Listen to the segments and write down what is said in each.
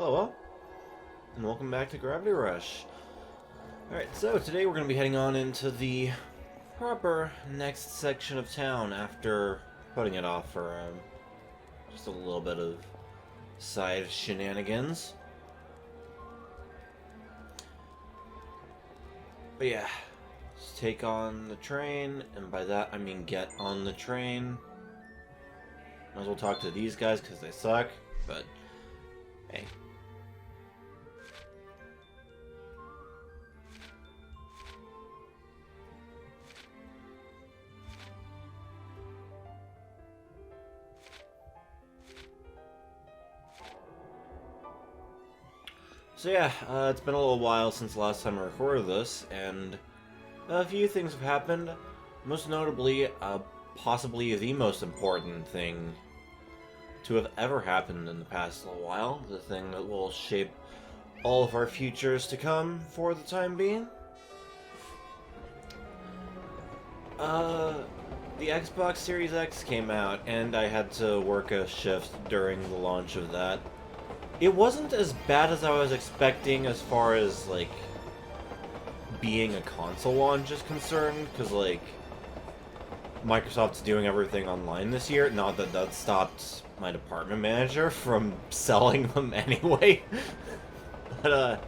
Oh well, and welcome back to Gravity Rush. Alright, so today we're going to be heading on into the proper next section of town after putting it off for just a little bit of side shenanigans. But yeah, just take on the train, and by that I mean get on the train. Might as well talk to these guys because they suck, but hey. So yeah, it's been a little while since the last time I recorded this, and a few things have happened. Most notably, possibly the most important thing to have ever happened in the past little while. The thing that will shape all of our futures to come for the time being. The Xbox Series X came out, and I had to work a shift during the launch of that. It wasn't as bad as I was expecting as far as, like, being a console launch is concerned, because, like, Microsoft's doing everything online this year. Not that that stopped my department manager from selling them anyway. But,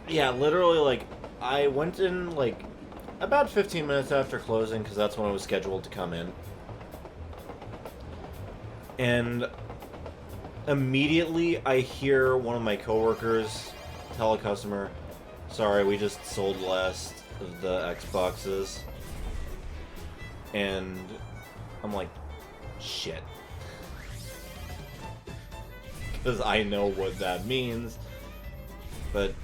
yeah, literally, like, I went in, like, about 15 minutes after closing, because that's when I was scheduled to come in. And immediately, I hear one of my coworkers tell a customer, "Sorry, we just sold the last of the Xboxes." And I'm like, shit. Because I know what that means. But,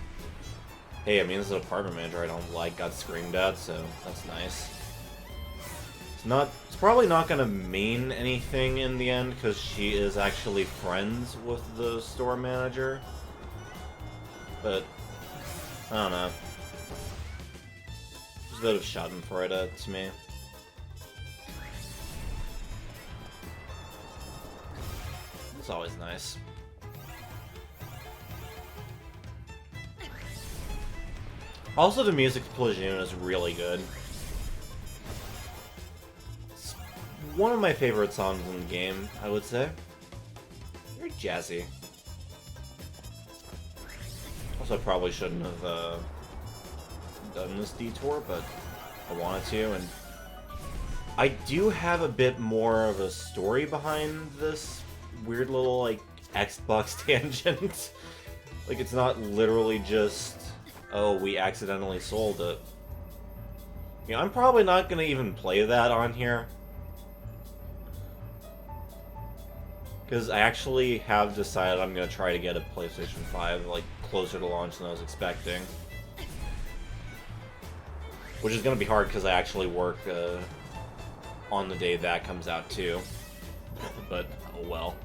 hey, I mean, this is an apartment manager I don't like, got screamed at, so that's nice. It's probably not gonna mean anything in the end, because she is actually friends with the store manager. But, I don't know. There's a bit of schadenfreude to me. It's always nice. Also, the music to pleajune is really good. One of my favorite songs in the game, I would say. Very jazzy. Also, I probably shouldn't have done this detour, but I wanted to, and I do have a bit more of a story behind this weird little, like, Xbox tangent. Like, it's not literally just, oh, we accidentally sold it. You know, I'm probably not gonna even play that on here. Because I actually have decided I'm going to try to get a PlayStation 5, like, closer to launch than I was expecting. Which is going to be hard because I actually work on the day that comes out too. But, oh well.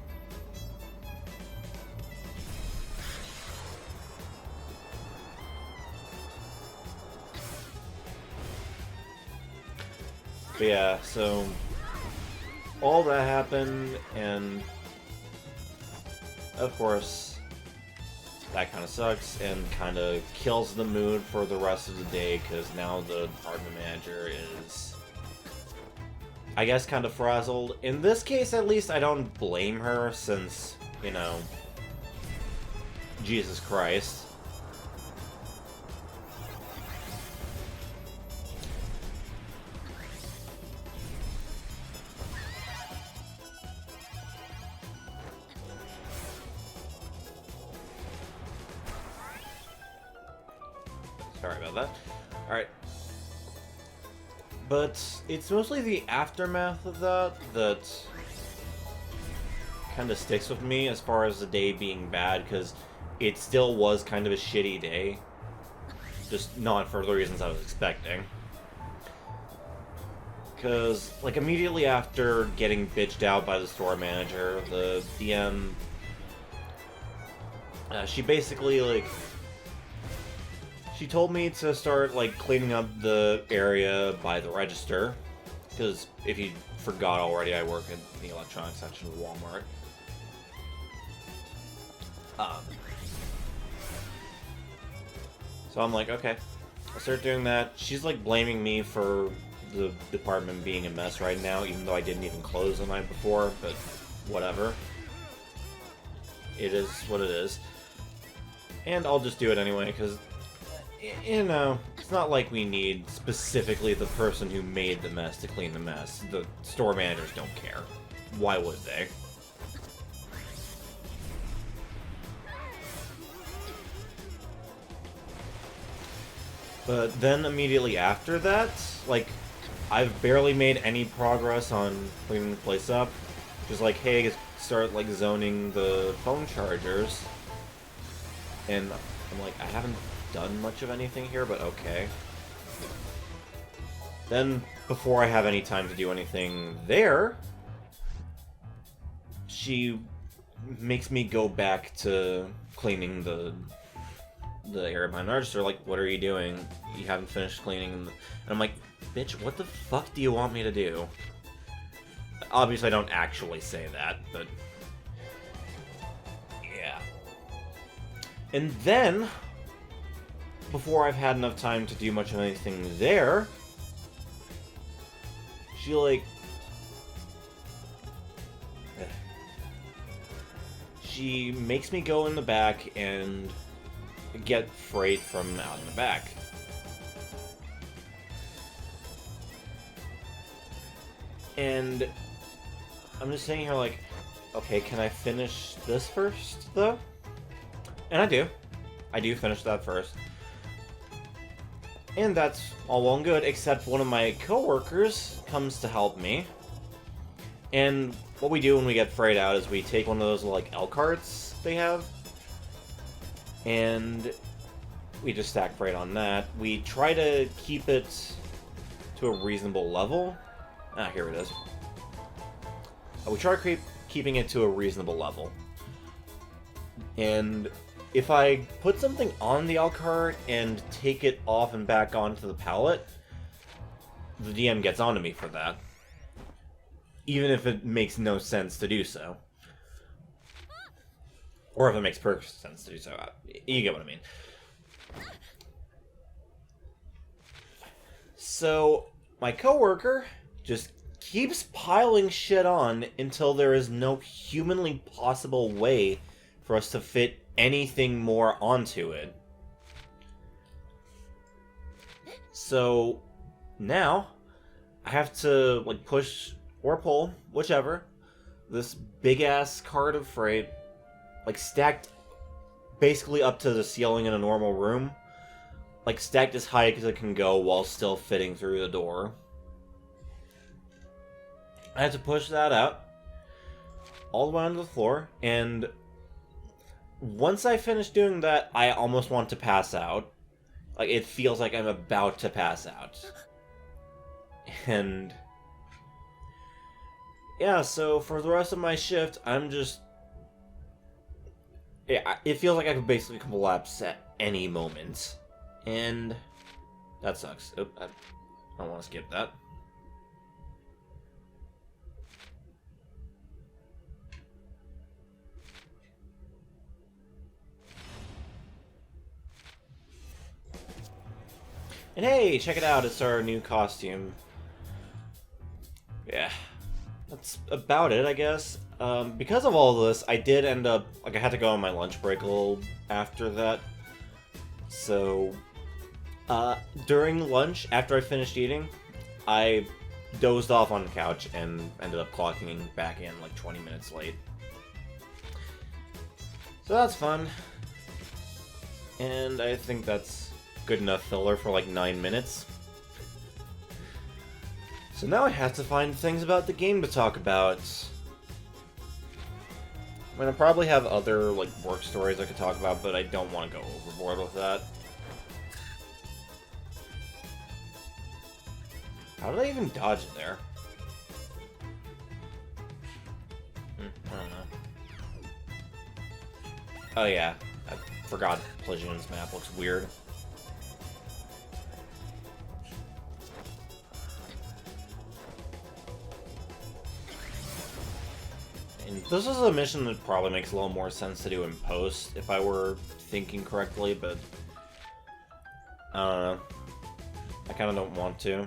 But yeah, so all that happened, and of course, that kind of sucks and kind of kills the mood for the rest of the day, because now the department manager is, I guess, kind of frazzled. In this case, at least, I don't blame her, since, you know, Jesus Christ. Sorry about that. Alright. But it's mostly the aftermath of that that kind of sticks with me as far as the day being bad, because it still was kind of a shitty day. Just not for the reasons I was expecting. Because, like, immediately after getting bitched out by the store manager, the DM, she basically, like, she told me to start, like, cleaning up the area by the register, because if you forgot already, I work in the electronics section of Walmart. Um, so I'm like, okay. I start doing that. She's like blaming me for the department being a mess right now, even though I didn't even close the night before, but whatever. It is what it is. And I'll just do it anyway, because, you know, it's not like we need specifically the person who made the mess to clean the mess. The store managers don't care. Why would they? But then immediately after that, like, I've barely made any progress on cleaning the place up. Just like, hey, start, like, zoning the phone chargers. And I'm like, I haven't done much of anything here, but okay. Then, before I have any time to do anything there, she makes me go back to cleaning the area behind the register. Like, what are you doing? You haven't finished cleaning. And I'm like, bitch, what the fuck do you want me to do? Obviously, I don't actually say that, but yeah. And then, before I've had enough time to do much of anything there, she, like, she makes me go in the back and get freight from out in the back. And I'm just sitting here like, okay, can I finish this first, though? And I do. I do finish that first. And that's all well and good, except one of my coworkers comes to help me. And what we do when we get freight out is we take one of those, like, L carts they have, and we just stack freight on that. We try to keep it to a reasonable level. Ah, here it is. We try keeping it to a reasonable level. And if I put something on the L cart and take it off and back onto the pallet, the DM gets onto me for that. Even if it makes no sense to do so. Or if it makes perfect sense to do so. You get what I mean. So, my coworker just keeps piling shit on until there is no humanly possible way for us to fit anything more onto it. So, now, I have to, like, push or pull, whichever, this big-ass cart of freight, like, stacked basically up to the ceiling in a normal room, like, stacked as high as it can go while still fitting through the door. I had to push that out all the way onto the floor, and once I finish doing that, I almost want to pass out. Like, it feels like I'm about to pass out. And yeah, so for the rest of my shift, I'm just... yeah, it feels like I could basically collapse at any moment. And that sucks. Oop, I don't want to skip that. And hey, check it out, it's our new costume. Yeah. That's about it, I guess. Because of all of this, I did end up... like, I had to go on my lunch break a little after that. So, during lunch, after I finished eating, I dozed off on the couch and ended up clocking back in like 20 minutes late. So that's fun. And I think that's good enough filler for like 9 minutes. So now I have to find things about the game to talk about. I mean, I probably have other, like, work stories I could talk about, but I don't want to go overboard with that. How did I even dodge it there? I don't know. Oh yeah, I forgot pleajune's map looks weird. And This is a mission that probably makes a little more sense to do in post, if I were thinking correctly, but I don't know. I kind of don't want to.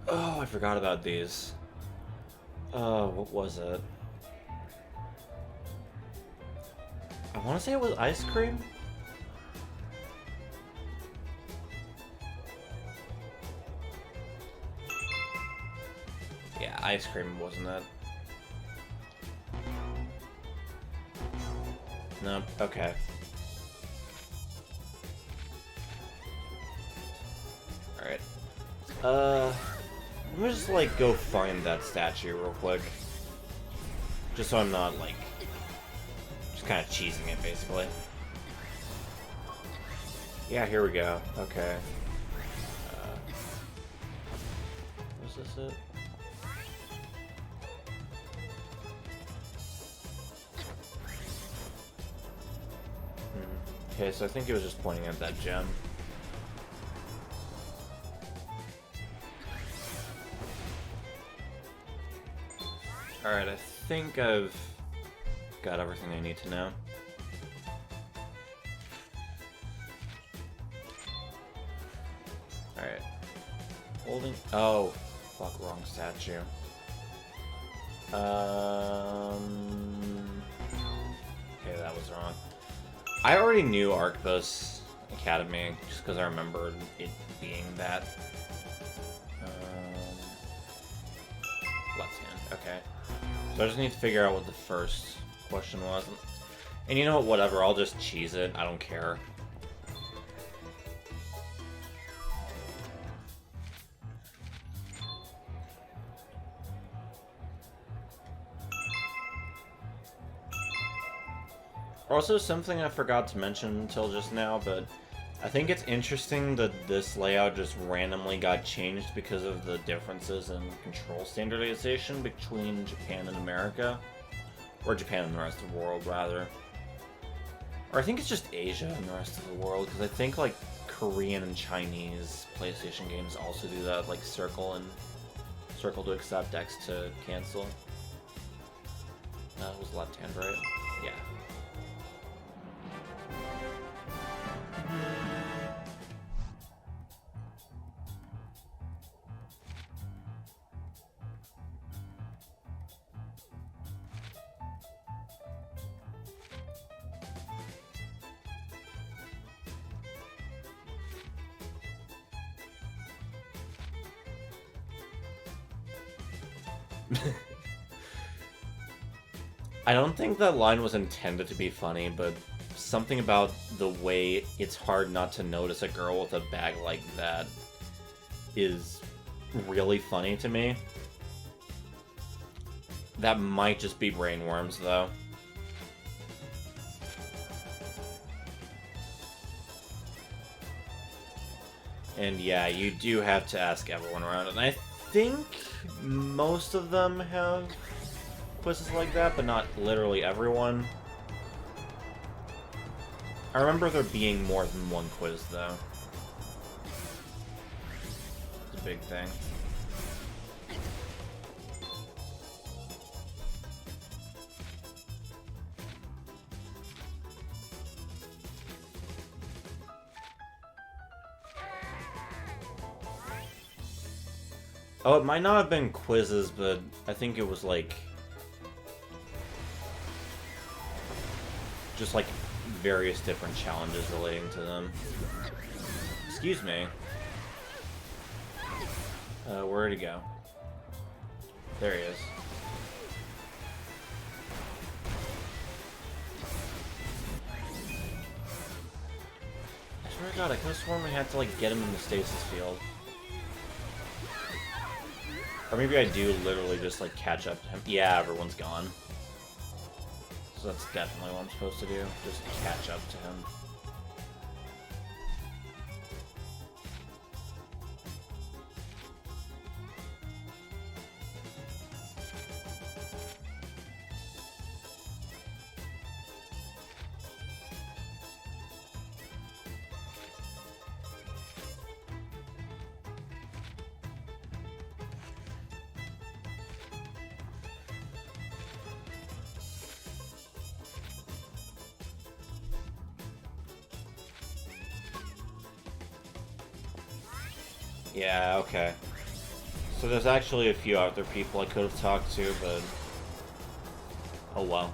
Oh, I forgot about these. What was it? I want to say it was ice cream? Yeah, ice cream, wasn't it? No, okay. Alright. Let me just, like, go find that statue real quick. Just so I'm not, like, just kind of cheesing it, basically. Yeah, here we go. Okay. Was this it? Okay, so I think it was just pointing at that gem. Alright, I think I've got everything I need to know. Alright. Holding... Oh, fuck, wrong statue. Okay, that was wrong. I already knew Arcbus Academy, just because I remembered it being that. Left hand, okay. So I just need to figure out what the first question was. And you know what, whatever, I'll just cheese it, I don't care. Also, something I forgot to mention until just now, but I think it's interesting that this layout just randomly got changed because of the differences in control standardization between Japan and America. Or Japan and the rest of the world, rather. Or I think it's just Asia and the rest of the world, because I think, like, Korean and Chinese PlayStation games also do that, like circle to accept, X to cancel. That was left hand, right? Yeah. I don't think that line was intended to be funny, but something about the way it's hard not to notice a girl with a bag like that is really funny to me. That might just be brainworms, though. And yeah, you do have to ask everyone around, and I think most of them have quizzes like that, but not literally everyone. I remember there being more than one quiz, though. It's a big thing. Oh, it might not have been quizzes, but I think it was like... just like various different challenges relating to them. Excuse me. Where'd he go? There he is. I swear to God, I could have sworn we had to like get him in the stasis field. Or maybe I do literally just like catch up to him. Yeah, everyone's gone. So that's definitely what I'm supposed to do. Just catch up to him. Yeah, okay. So there's actually a few other people I could have talked to, but... oh well.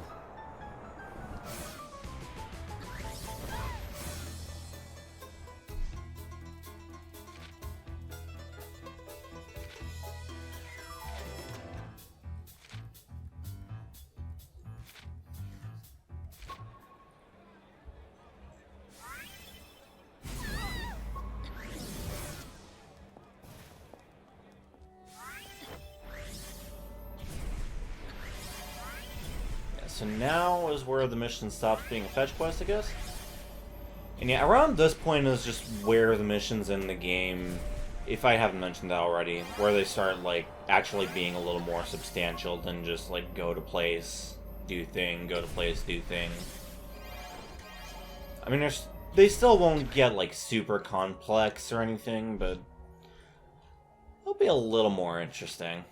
So now is where the mission stops being a fetch quest, I guess? And yeah, around this point is just where the missions in the game, if I haven't mentioned that already, where they start, like, actually being a little more substantial than just, like, go to place, do thing, go to place, do thing. I mean, they still won't get, like, super complex or anything, but it'll be a little more interesting.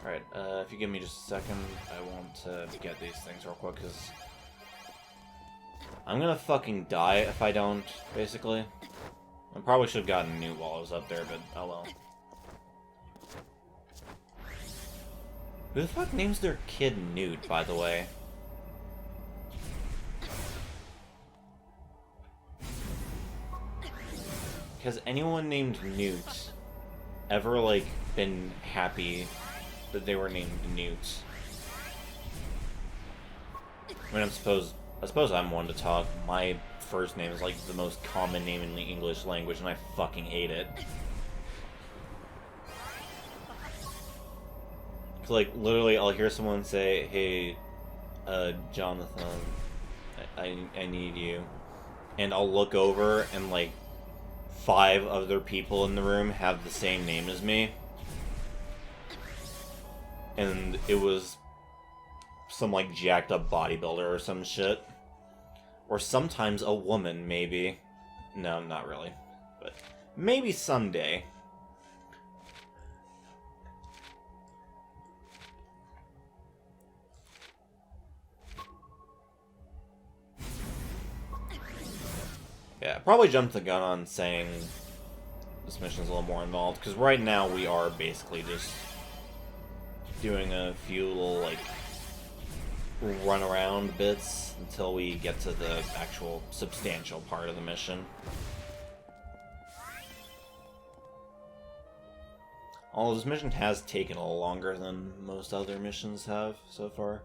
Alright, if you give me just a second, I want to get these things real quick, because I'm gonna fucking die if I don't, basically. I probably should have gotten a newt while I was up there, but oh well. Who the fuck names their kid Newt, by the way? Has anyone named Newt ever, like, been happy that they were named Newt? I mean, I suppose I'm one to talk. My first name is, like, the most common name in the English language, and I fucking hate it. Like, literally, I'll hear someone say, hey, Jonathan, I need you. And I'll look over, and, like, 5 other people in the room have the same name as me. And it was some, like, jacked up bodybuilder or some shit. Or sometimes a woman, maybe. No, not really. But maybe someday. Yeah, probably jumped the gun on saying this mission's a little more involved, because right now we are basically just doing a few little, like, run-around bits until we get to the actual substantial part of the mission. Although this mission has taken a little longer than most other missions have so far.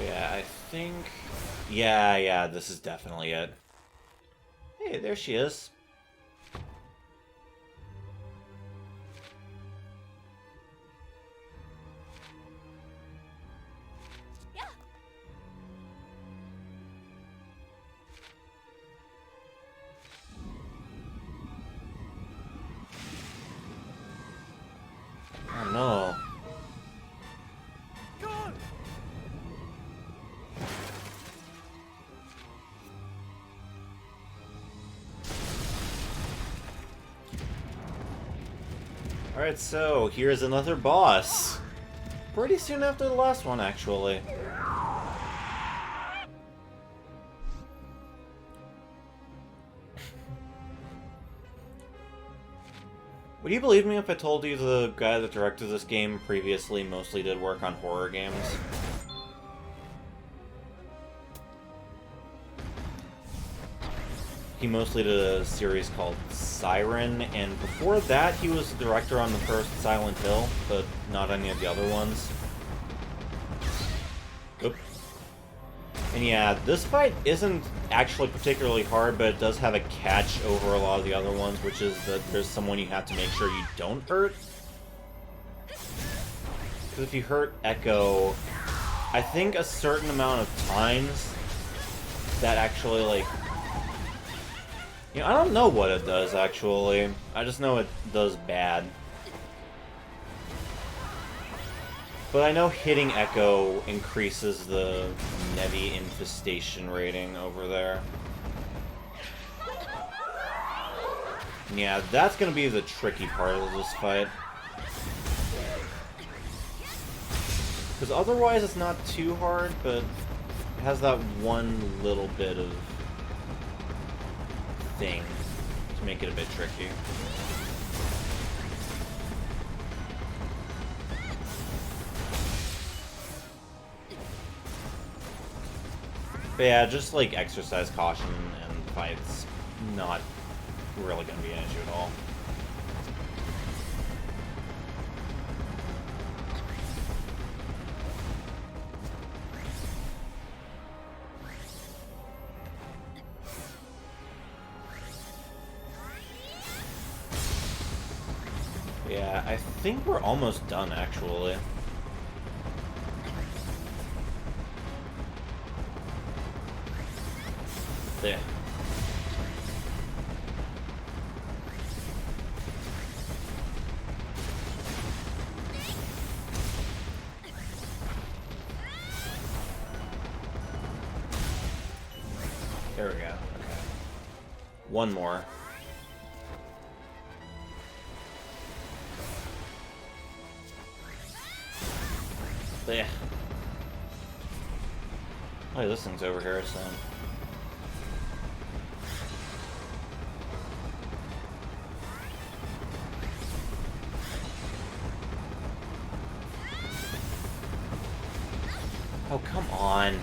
Yeah, I think... Yeah, this is definitely it. Hey, there she is. Yeah. Oh no. Alright, so here's another boss. Pretty soon after the last one, actually. Would you believe me if I told you the guy that directed this game previously mostly did work on horror games? He mostly did a series called Siren, and before that he was the director on the first Silent Hill, but not any of the other ones. Oop. And yeah, this fight isn't actually particularly hard, but it does have a catch over a lot of the other ones, which is that there's someone you have to make sure you don't hurt. Because if you hurt Echo, I think a certain amount of times that actually, like, You know, I don't know what it does, actually. I just know it does bad. But I know hitting Echo increases the Nevi infestation rating over there. Yeah, that's gonna be the tricky part of this fight. Because otherwise it's not too hard, but it has that one little bit of thing to make it a bit tricky. But yeah, just like exercise caution and fight's not really gonna be an issue at all. Yeah, I think we're almost done, actually. There. There we go. Okay. One more. Yeah. Oh, this thing's over here, so... Oh, come on.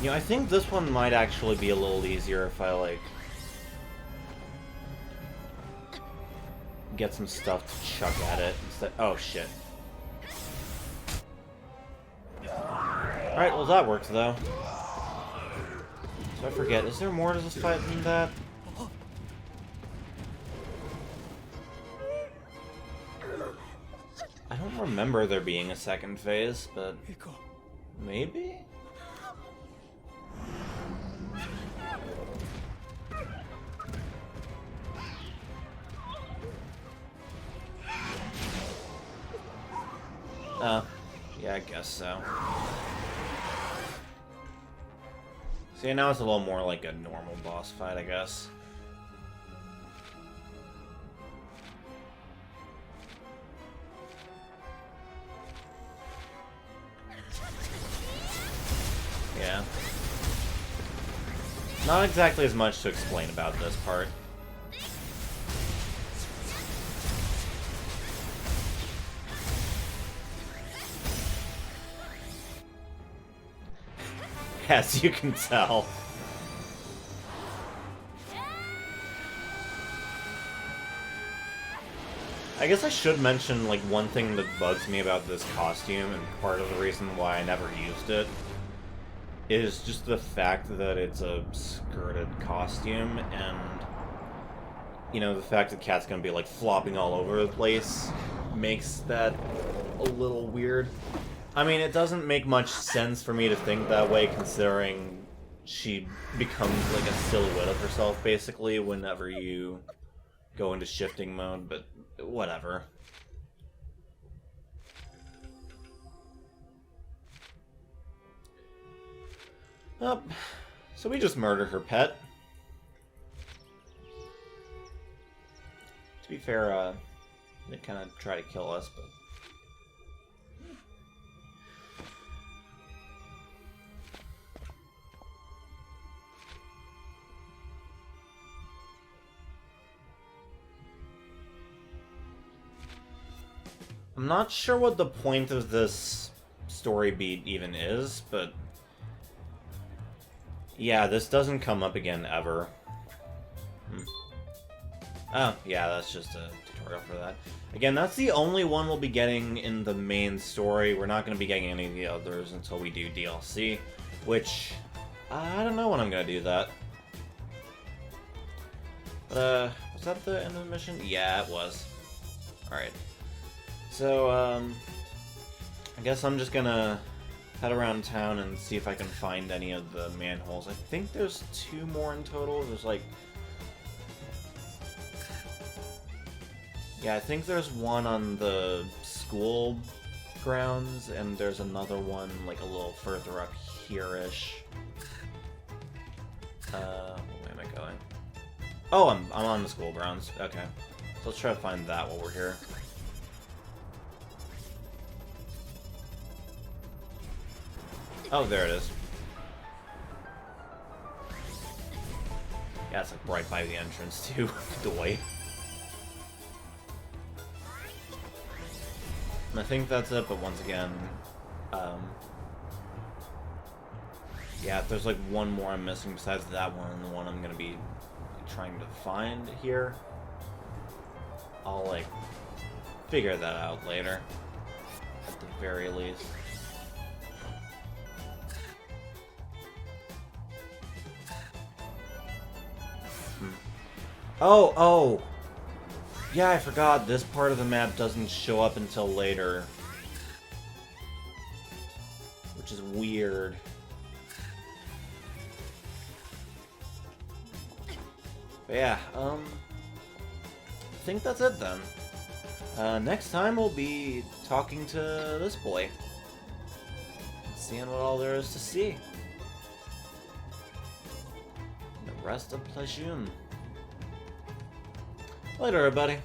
You know, I think this one might actually be a little easier if I, like, get some stuff to chuck at it instead. Oh, shit. Alright, well that works, though. So I forget, is there more to this fight than that? I don't remember there being a second phase, but... maybe? Yeah, I guess so. See, now it's a little more like a normal boss fight, I guess. Yeah. Not exactly as much to explain about this part. As you can tell. I guess I should mention, like, one thing that bugs me about this costume, and part of the reason why I never used it, is just the fact that it's a skirted costume, and, you know, the fact that Cat's gonna be, like, flopping all over the place makes that a little weird. I mean, it doesn't make much sense for me to think that way, considering she becomes like a silhouette of herself, basically, whenever you go into shifting mode, but whatever. Oh, so we just murdered her pet. To be fair, they kind of try to kill us, but... I'm not sure what the point of this story beat even is, but... yeah, this doesn't come up again ever. Oh, yeah, that's just a tutorial for that. Again, that's the only one we'll be getting in the main story. We're not going to be getting any of the others until we do DLC, which... I don't know when I'm going to do that. Was that the end of the mission? Yeah, it was. Alright. So, I guess I'm just gonna head around town and see if I can find any of the manholes. I think there's 2 more in total. There's like... Yeah, I think there's one on the school grounds, and there's another one like a little further up here-ish. Where am I going? Oh, I'm on the school grounds. Okay. So let's try to find that while we're here. Oh, there it is. Yeah, it's like right by the entrance too. Doy. And I think that's it, but once again, yeah, if there's like one more I'm missing besides that one and the one I'm gonna be trying to find here, I'll like figure that out later, at the very least. Oh! Yeah, I forgot, this part of the map doesn't show up until later. Which is weird. But yeah, I think that's it then. Next time we'll be talking to this boy. Seeing what all there is to see. The rest of pleajune. Later, everybody.